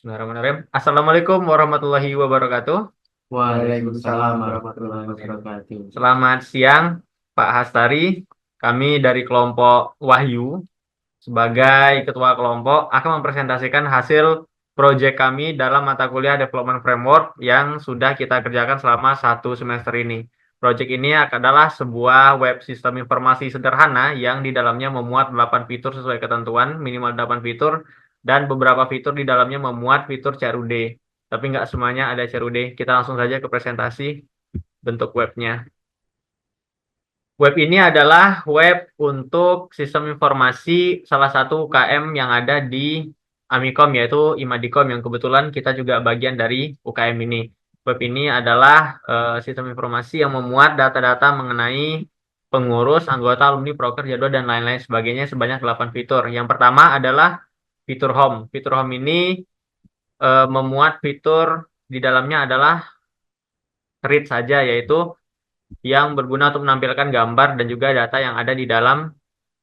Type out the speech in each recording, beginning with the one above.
Bismillahirrahmanirrahim. Assalamualaikum warahmatullahi wabarakatuh. Waalaikumsalam warahmatullahi wabarakatuh. Selamat siang, Pak Hastari. Kami dari kelompok Wahyu sebagai ketua kelompok akan mempresentasikan hasil proyek kami dalam mata kuliah Development Framework yang sudah kita kerjakan selama 1 semester ini. Proyek ini adalah sebuah web sistem informasi sederhana yang di dalamnya memuat 8 fitur sesuai ketentuan, minimal 8 fitur, dan beberapa fitur di dalamnya memuat fitur CRUD. Tapi nggak semuanya ada CRUD. Kita langsung saja ke presentasi bentuk webnya. Web ini adalah web untuk sistem informasi salah satu UKM yang ada di Amikom, yaitu Imadikom, yang kebetulan kita juga bagian dari UKM ini. Web ini adalah sistem informasi yang memuat data-data mengenai pengurus, anggota, alumni, proker, jadwal, dan lain-lain sebagainya sebanyak 8 fitur. Yang pertama adalah fitur Home. Fitur Home ini memuat fitur di dalamnya adalah read saja, yaitu yang berguna untuk menampilkan gambar dan juga data yang ada di dalam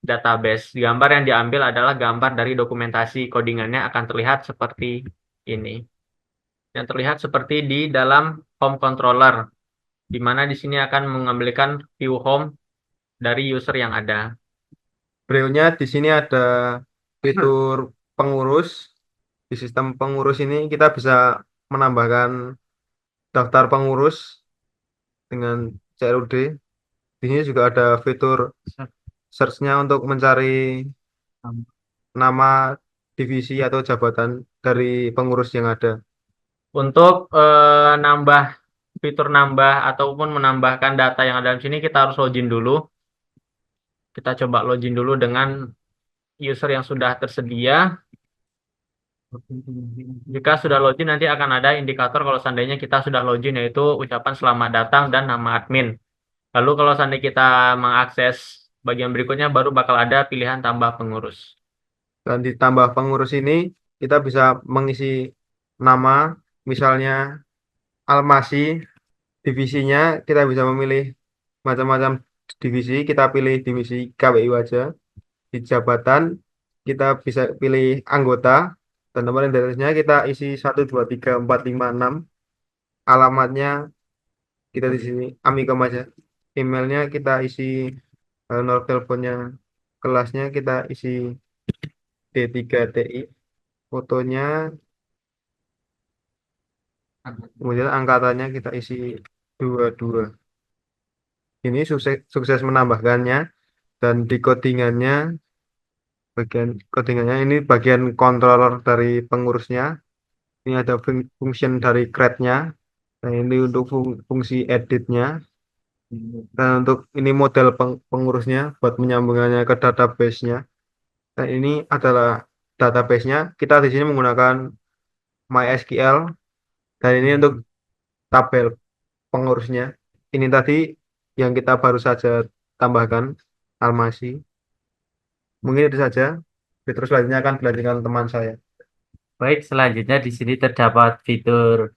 database. Gambar yang diambil adalah gambar dari dokumentasi, codingannya akan terlihat seperti ini. Yang terlihat seperti di dalam home controller, di mana di sini akan mengambilkan view home dari user yang ada. Brewnya di sini ada fitur pengurus. Di sistem pengurus ini kita bisa menambahkan daftar pengurus dengan CRUD. Di sini juga ada fitur search-nya untuk mencari nama divisi atau jabatan dari pengurus yang ada. Untuk nambah fitur nambah ataupun menambahkan data yang ada di sini, kita harus login dulu. Kita coba login dulu dengan user yang sudah tersedia. Jika sudah login, nanti akan ada indikator kalau seandainya kita sudah login, yaitu ucapan selamat datang dan nama admin. Lalu kalau seandainya kita mengakses bagian berikutnya, baru bakal ada pilihan tambah pengurus. Dan ditambah pengurus ini kita bisa mengisi nama, misalnya Almasi, divisinya kita bisa memilih macam-macam divisi. Kita pilih divisi KWU aja. Di jabatan kita bisa pilih anggota, dan nomor identitasnya kita isi 1 2 3 4 5 6. Alamatnya kita di sini Amikom aja. Emailnya kita isi, nomor teleponnya, kelasnya kita isi D3TI, fotonya, kemudian angkatannya kita isi 22. Ini sukses, sukses menambahkannya. Dan di codingannya, bagian codingannya ini bagian controller dari pengurusnya. Ini ada function dari create-nya. Nah, ini untuk fungsi editnya. Dan untuk ini model pengurusnya buat menyambungannya ke database-nya. Dan ini adalah database-nya. Kita di sini menggunakan MySQL. Dan ini untuk tabel pengurusnya. Ini tadi yang kita baru saja tambahkan, Almasi. Mungkin itu saja. Terus selanjutnya akan dilanjutkan teman saya. Baik, selanjutnya di sini terdapat fitur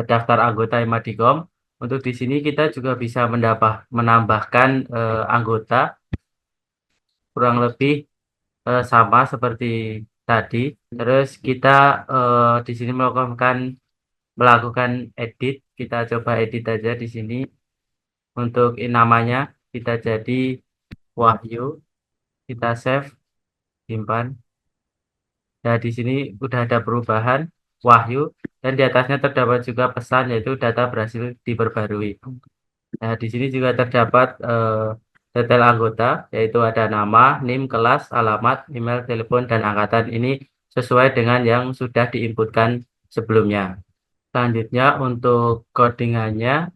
daftar anggota Imadikom. Untuk di sini kita juga bisa menambahkan anggota kurang lebih sama seperti tadi. Terus kita di sini melakukan edit. Kita coba edit aja di sini. Untuk namanya kita jadi Wahyu. Kita save, simpan. Nah, di sini udah ada perubahan Wahyu dan di atasnya terdapat juga pesan yaitu data berhasil diperbarui. Nah, di sini juga terdapat detail anggota yaitu ada nama, NIM, kelas, alamat, email, telepon, dan angkatan. Ini sesuai dengan yang sudah diinputkan sebelumnya. Selanjutnya untuk codingannya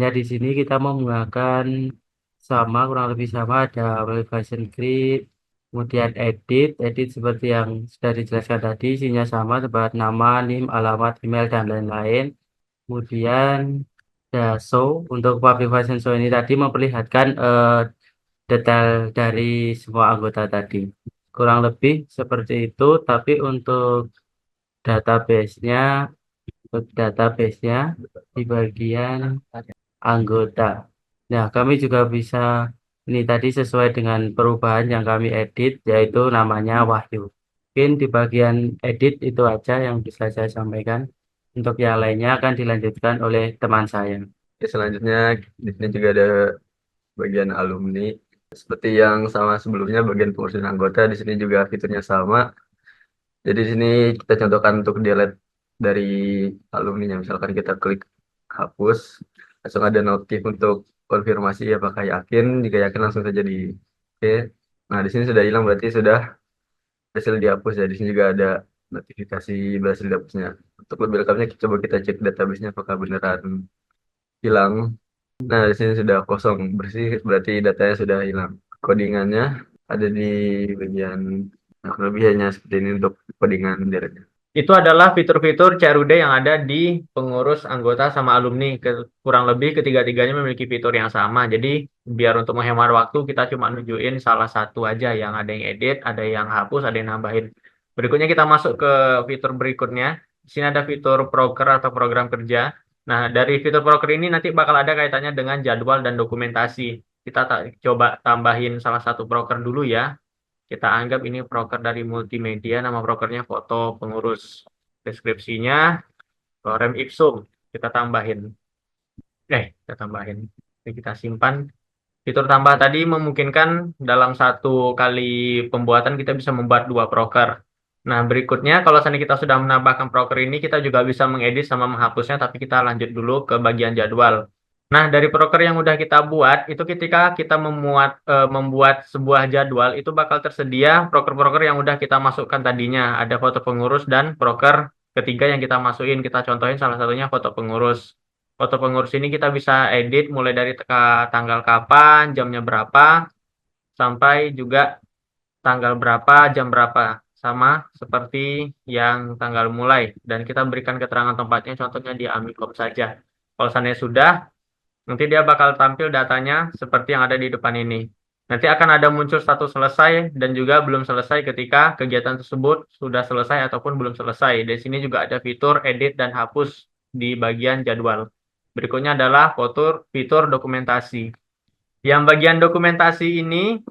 di sini kita menggunakan sama kurang lebih sama ada application grid, kemudian edit seperti yang sudah dijelaskan tadi, isinya sama seperti nama, NIM, alamat, email, dan lain-lain. Kemudian ada show. Untuk public function show ini tadi memperlihatkan detail dari semua anggota tadi. Kurang lebih seperti itu, tapi database-nya untuk database-nya di bagian anggota. Nah, kami juga bisa ini tadi sesuai dengan perubahan yang kami edit, yaitu namanya Wahyu. Mungkin di bagian edit itu aja yang bisa saya sampaikan. Untuk yang lainnya akan dilanjutkan oleh teman saya. Oke, selanjutnya di sini juga ada bagian alumni. Seperti yang sama sebelumnya, bagian pengurusan anggota di sini juga fiturnya sama. Jadi di sini kita contohkan untuk delete dari alumninya. Misalkan kita klik hapus, langsung ada notif untuk konfirmasi apakah yakin. Jika yakin langsung saja di oke. Nah, di sini sudah hilang berarti sudah berhasil dihapus ya. Di sini juga ada notifikasi berhasil dihapusnya. Untuk lebih lengkapnya coba kita cek database-nya apakah beneran hilang. Nah, di sini sudah kosong bersih berarti datanya sudah hilang. Codingannya ada di bagian kelebihannya seperti ini untuk codingan directnya. Itu adalah fitur-fitur CRUD yang ada di pengurus anggota sama alumni. Kurang lebih ketiga-tiganya memiliki fitur yang sama. Jadi biar untuk menghemat waktu kita cuma nunjukin salah satu aja yang ada yang edit, ada yang hapus, ada yang nambahin. Berikutnya kita masuk ke fitur berikutnya. Di sini ada fitur proker atau program kerja. Nah, dari fitur proker ini nanti bakal ada kaitannya dengan jadwal dan dokumentasi. Kita coba tambahin salah satu proker dulu ya. Kita anggap ini proker dari multimedia, nama prokernya foto pengurus. Deskripsinya lorem ipsum. Kita tambahin. Kita tambahin. Ini kita simpan. Fitur tambah tadi memungkinkan dalam satu kali pembuatan kita bisa membuat 2 proker. Nah, berikutnya kalau seandainya kita sudah menambahkan proker ini, kita juga bisa mengedit sama menghapusnya, tapi kita lanjut dulu ke bagian jadwal. Nah, dari proker yang udah kita buat, itu ketika kita membuat sebuah jadwal, itu bakal tersedia proker-proker yang udah kita masukkan tadinya. Ada foto pengurus dan proker ketiga yang kita masukin. Kita contohin salah satunya foto pengurus. Foto pengurus ini kita bisa edit mulai dari tanggal kapan, jamnya berapa, sampai juga tanggal berapa, jam berapa. Sama seperti yang tanggal mulai. Dan kita berikan keterangan tempatnya, contohnya di Amikom saja. Kalau seandainya sudah, nanti dia bakal tampil datanya seperti yang ada di depan ini. Nanti akan ada muncul status selesai dan juga belum selesai ketika kegiatan tersebut sudah selesai ataupun belum selesai. Di sini juga ada fitur edit dan hapus di bagian jadwal. Berikutnya adalah fitur dokumentasi. Yang bagian dokumentasi ini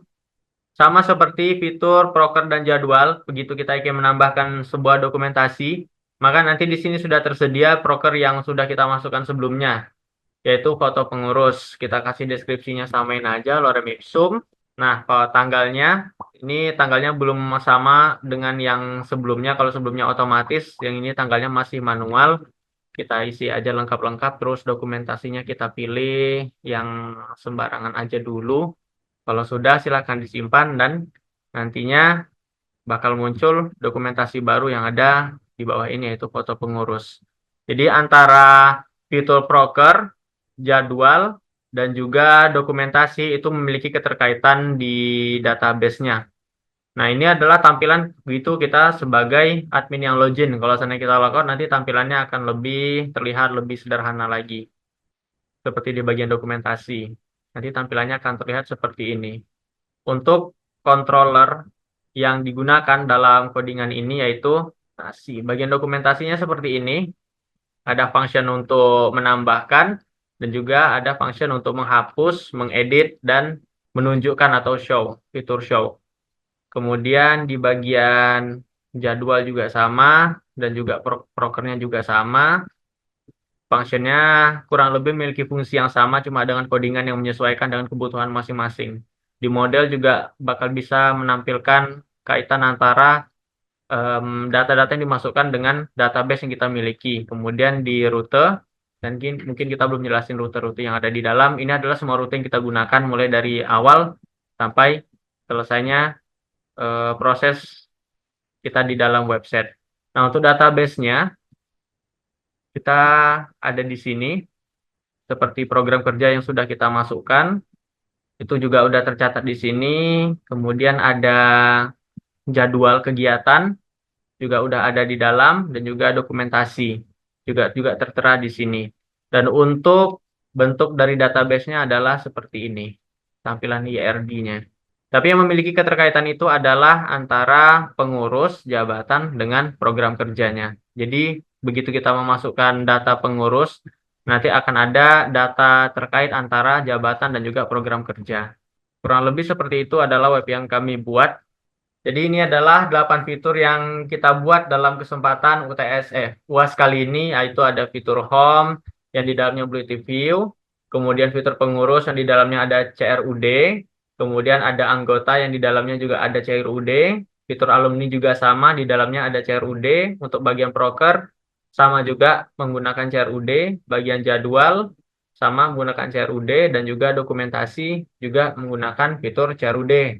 sama seperti fitur proker dan jadwal. Begitu kita ingin menambahkan sebuah dokumentasi, maka nanti di sini sudah tersedia proker yang sudah kita masukkan sebelumnya, yaitu foto pengurus. Kita kasih deskripsinya samain aja, lorem ipsum. Nah, kalau tanggalnya, ini tanggalnya belum sama dengan yang sebelumnya. Kalau sebelumnya otomatis, yang ini tanggalnya masih manual. Kita isi aja lengkap-lengkap, terus dokumentasinya kita pilih yang sembarangan aja dulu. Kalau sudah, silakan disimpan dan nantinya bakal muncul dokumentasi baru yang ada di bawah ini, yaitu foto pengurus. Jadi antara fitur proker, jadwal, dan juga dokumentasi itu memiliki keterkaitan di database-nya. Nah, ini adalah tampilan begitu kita sebagai admin yang login. Kalau seandainya kita logout, nanti tampilannya akan lebih terlihat lebih sederhana lagi. Seperti di bagian dokumentasi. Nanti tampilannya akan terlihat seperti ini. Untuk controller yang digunakan dalam codingan ini yaitu bagian dokumentasinya seperti ini. Ada function untuk menambahkan dan juga ada function untuk menghapus, mengedit, dan menunjukkan atau show, fitur show. Kemudian di bagian jadwal juga sama dan juga prokernya juga sama. Functionnya kurang lebih memiliki fungsi yang sama, cuma dengan codingan yang menyesuaikan dengan kebutuhan masing-masing. Di model juga bakal bisa menampilkan kaitan antara data-data yang dimasukkan dengan database yang kita miliki. Kemudian di rute, dan mungkin kita belum jelasin rute-rute yang ada di dalam. Ini adalah semua rute yang kita gunakan mulai dari awal sampai selesainya proses kita di dalam website. Nah, untuk database-nya, kita ada di sini, seperti program kerja yang sudah kita masukkan, itu juga udah tercatat di sini. Kemudian ada jadwal kegiatan, juga udah ada di dalam, dan juga dokumentasi, juga tertera di sini. Dan untuk bentuk dari database-nya adalah seperti ini, tampilan IRD-nya. Tapi yang memiliki keterkaitan itu adalah antara pengurus jabatan dengan program kerjanya. Jadi begitu kita memasukkan data pengurus, nanti akan ada data terkait antara jabatan dan juga program kerja. Kurang lebih seperti itu adalah web yang kami buat. Jadi ini adalah 8 fitur yang kita buat dalam kesempatan UAS kali ini, yaitu ada fitur home yang di dalamnya Bulletin View, kemudian fitur pengurus yang di dalamnya ada CRUD, kemudian ada anggota yang di dalamnya juga ada CRUD, fitur alumni juga sama, di dalamnya ada CRUD, untuk bagian proker sama juga menggunakan CRUD, bagian jadwal sama menggunakan CRUD, dan juga dokumentasi juga menggunakan fitur CRUD.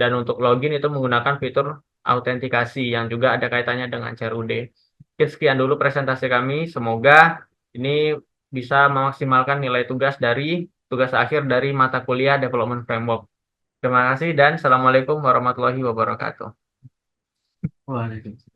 Dan untuk login itu menggunakan fitur autentikasi yang juga ada kaitannya dengan CRUD. Oke, sekian dulu presentasi kami. Semoga ini bisa memaksimalkan nilai tugas akhir dari mata kuliah Development Framework. Terima kasih dan Assalamualaikum warahmatullahi wabarakatuh. Waalaikumsalam.